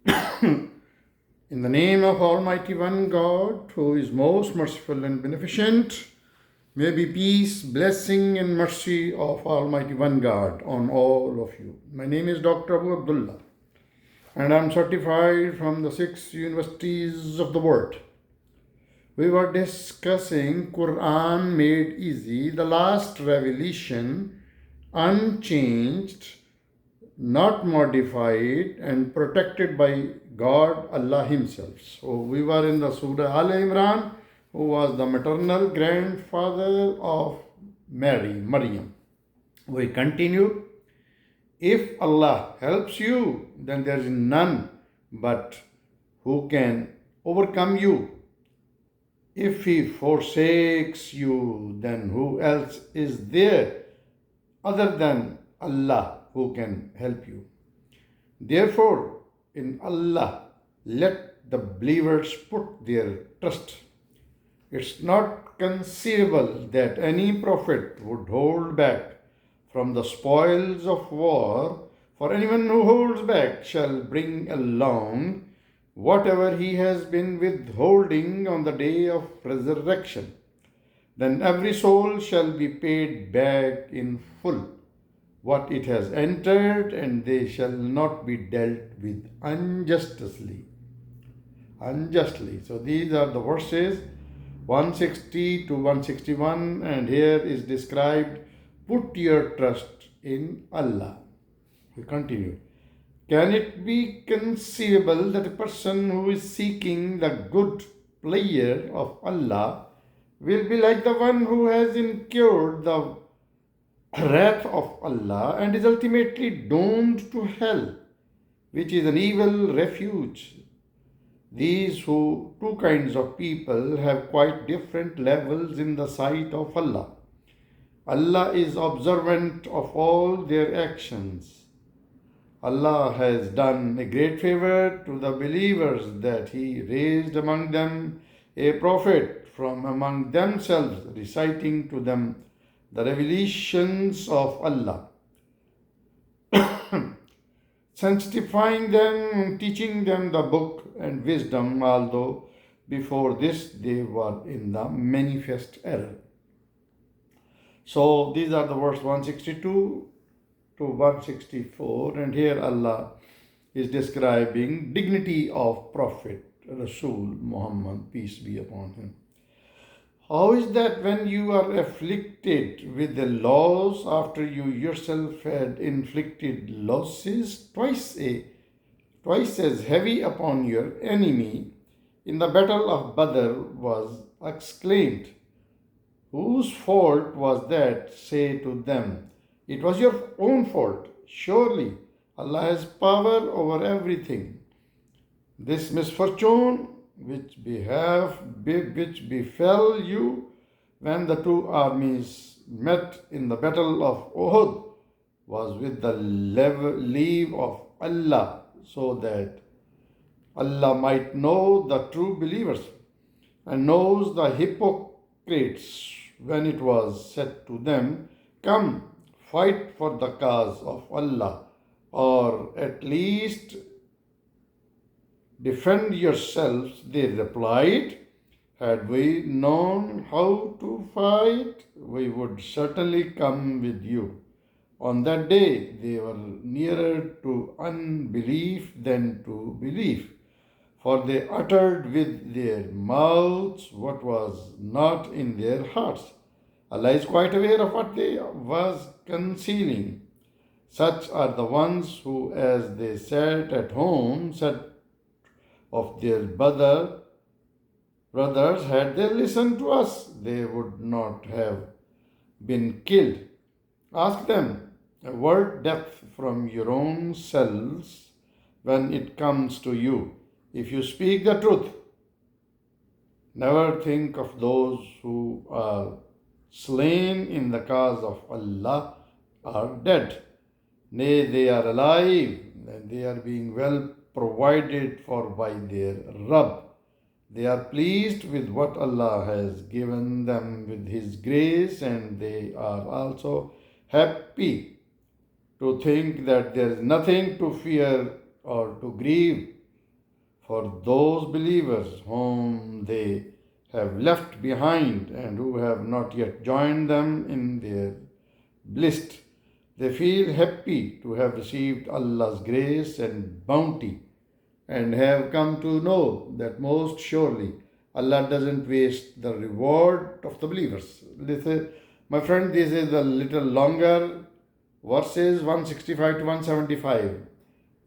In the name of Almighty One God, who is most merciful and beneficent, may be peace, blessing, and mercy of Almighty One God on all of you. My name is Dr. Abu Abdullah, and I'm certified from the 6 universities of the world. We were discussing Quran made easy, the last revelation, unchanged, not modified, and protected by God, Allah Himself. So we were in the Surah AleImran, who was the maternal grandfather of Mary, Maryam. We continue. If Allah helps you, then there is none but who can overcome you. If He forsakes you, then who else is there other than Allah who can help you? Therefore, in Allah, let the believers put their trust. It's not conceivable that any prophet would hold back from the spoils of war, for anyone who holds back shall bring along whatever he has been withholding on the day of resurrection. Then every soul shall be paid back in full what it has entered, and they shall not be dealt with unjustly. So these are the verses 160 to 161, and here is described, put your trust in Allah. We continue. Can it be conceivable that a person who is seeking the good pleasure of Allah will be like the one who has incurred the wrath of Allah and is ultimately doomed to hell, which is an evil refuge? These two kinds of people have quite different levels in the sight of Allah. Allah is observant of all their actions. Allah has done a great favor to the believers that He raised among them a prophet from among themselves, reciting to them the revelations of Allah, sanctifying them, teaching them the book and wisdom, although before this they were in the manifest error. So these are the verse 162 to 164, and here Allah is describing dignity of Prophet Rasul Muhammad, peace be upon him. How is that when you are afflicted with the loss after you yourself had inflicted losses twice as heavy upon your enemy in the battle of Badr was exclaimed? Whose fault was that? Say to them, it was your own fault. Surely Allah has power over everything. This misfortune which befell you when the two armies met in the battle of Uhud was with the leave of Allah, so that Allah might know the true believers and knows the hypocrites when it was said to them, come, fight for the cause of Allah, or at least defend yourselves. They replied, had we known how to fight, we would certainly come with you. On that day, they were nearer to unbelief than to belief, for they uttered with their mouths what was not in their hearts. Allah is quite aware of what they was concealing. Such are the ones who, as they sat at home, said of their brothers, had they listened to us, they would not have been killed. Ask them a word depth from your own selves when it comes to you. If you speak the truth, never think of those who are slain in the cause of Allah are dead. Nay, they are alive, and they are being well provided for by their Rabb. They are pleased with what Allah has given them with His grace, and they are also happy to think that there is nothing to fear or to grieve for those believers whom they have left behind and who have not yet joined them in their bliss. They feel happy to have received Allah's grace and bounty and have come to know that most surely Allah doesn't waste the reward of the believers. My friend, this is a little longer verses 165 to 175.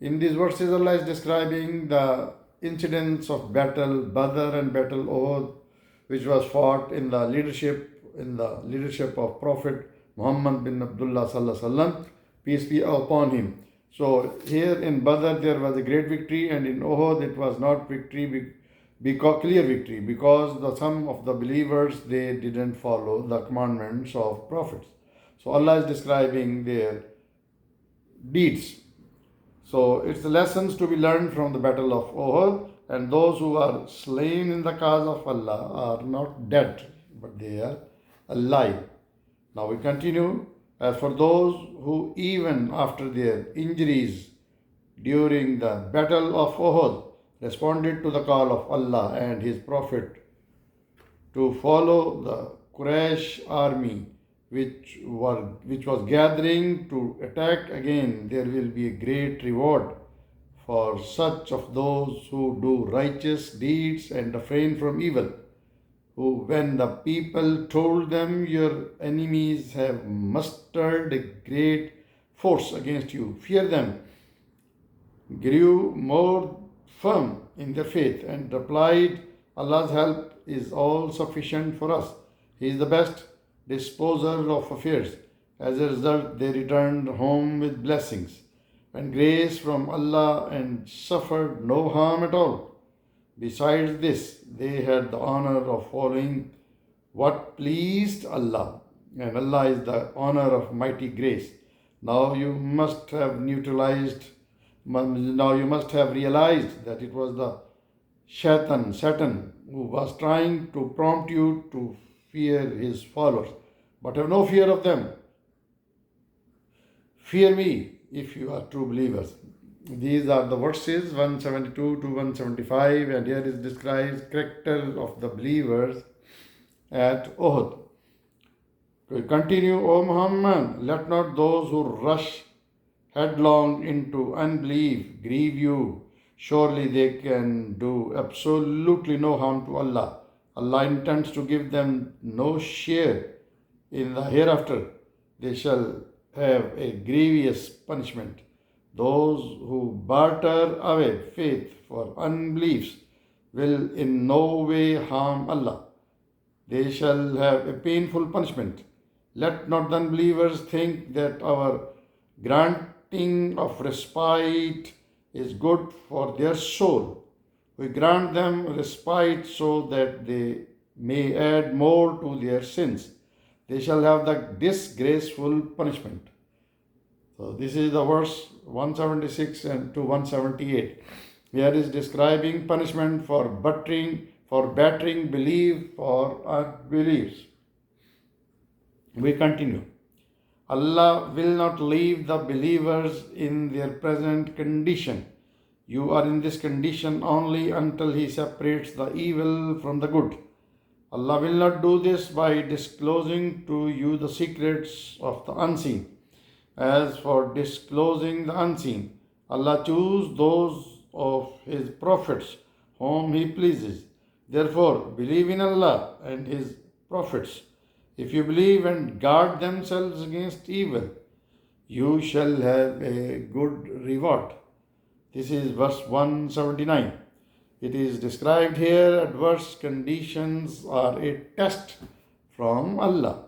In these verses, Allah is describing the incidents of battle Badr and battle Uhud, which was fought in the leadership of Prophet Muhammad bin Abdullah sallallahu alaihi wasallam, peace be upon him. So here in Badr there was a great victory, and in Uhud it was not victory, because clear victory, because some of the believers, they didn't follow the commandments of prophets. So Allah is describing their deeds. So it's the lessons to be learned from the battle of Uhud, and those who are slain in the cause of Allah are not dead, but they are alive. Now we continue. As for those who even after their injuries during the battle of Uhud responded to the call of Allah and His Prophet to follow the Quraysh army which was gathering to attack again, there will be a great reward for such of those who do righteous deeds and refrain from evil, who, when the people told them, your enemies have mustered a great force against you, fear them, grew more firm in their faith and replied, Allah's help is all sufficient for us. He is the best disposer of affairs. As a result, they returned home with blessings and grace from Allah and suffered no harm at all. Besides this, they had the honor of following what pleased Allah, and Allah is the honor of mighty grace. Now you must have realized that it was the Satan, who was trying to prompt you to fear his followers. But have no fear of them. Fear me if you are true believers. These are the verses 172 to 175, and here is described character of the believers at Uhud. We continue, O Muhammad, let not those who rush headlong into unbelief grieve you. Surely they can do absolutely no harm to Allah. Allah intends to give them no share in the hereafter. They shall have a grievous punishment. Those who barter away faith for unbeliefs will in no way harm Allah. They shall have a painful punishment. Let not the unbelievers think that our granting of respite is good for their soul. We grant them respite so that they may add more to their sins. They shall have the disgraceful punishment. So this is the verse 176 and to 178. Here is describing punishment for battering belief or unbeliefs. We continue. Allah will not leave the believers in their present condition. You are in this condition only until He separates the evil from the good. Allah will not do this by disclosing to you the secrets of the unseen. As for disclosing the unseen, Allah chooses those of His prophets whom He pleases. Therefore, believe in Allah and His prophets. If you believe and guard themselves against evil, you shall have a good reward. This is verse 179. It is described here adverse conditions are a test from Allah.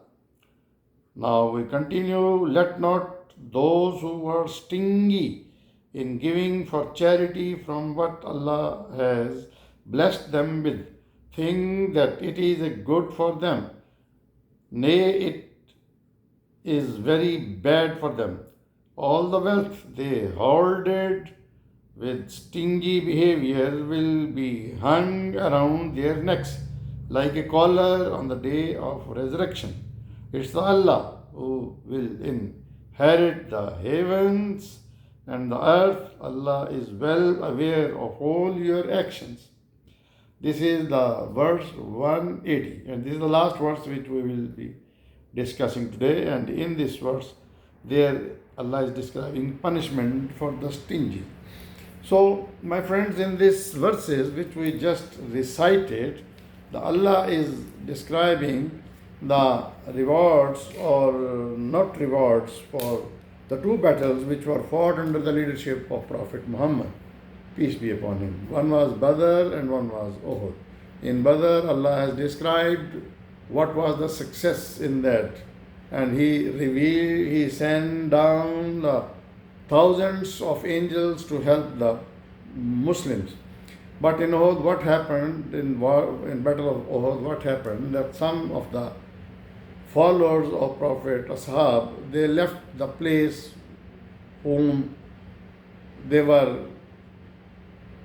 Now we continue. Let not those who are stingy in giving for charity from what Allah has blessed them with think that it is a good for them. Nay, it is very bad for them. All the wealth they hoarded with stingy behavior will be hung around their necks like a collar on the day of resurrection. It's Allah who will inherit the heavens and the earth. Allah is well aware of all your actions. This is the verse 180, and this is the last verse which we will be discussing today. And in this verse, there Allah is describing punishment for the stingy. So, my friends, in these verses which we just recited, the Allah is describing the rewards or not rewards for the two battles which were fought under the leadership of Prophet Muhammad, peace be upon him. One was Badr and one was Uhud. In Badr, Allah has described what was the success in that, and He sent down the thousands of angels to help the Muslims. But in Uhud, what happened in Battle of Uhud? What happened that some of the followers of Prophet Ashab, they left the place whom they were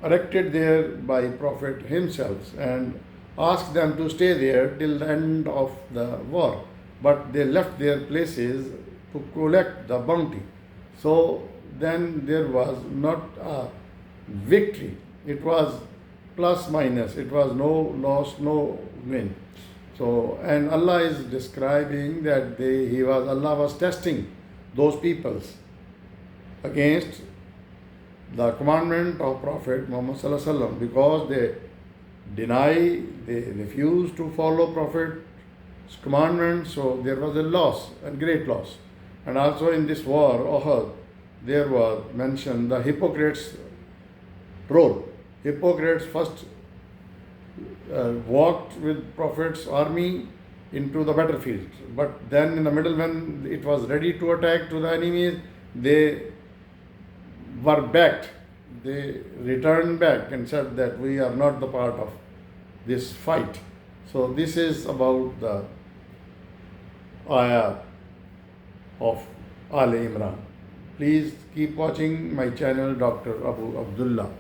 erected there by Prophet himself and asked them to stay there till the end of the war. But they left their places to collect the bounty. So then there was not a victory. It was plus minus. It was no loss, no win. So, and Allah is describing that Allah was testing those peoples against the commandment of Prophet Muhammad Sallallahu Alaihi Wasallam, because they refuse to follow Prophet's commandment. So there was a loss, a great loss. And also in this war, Uhud, there was mentioned the hypocrites' role. Hypocrites first walked with Prophet's army into the battlefield, but then in the middle, when it was ready to attack to the enemies, they were backed. They returned back and said that we are not the part of this fight. So this is about the ayah of AleImran. Please keep watching my channel, Dr. Abu Abdullah.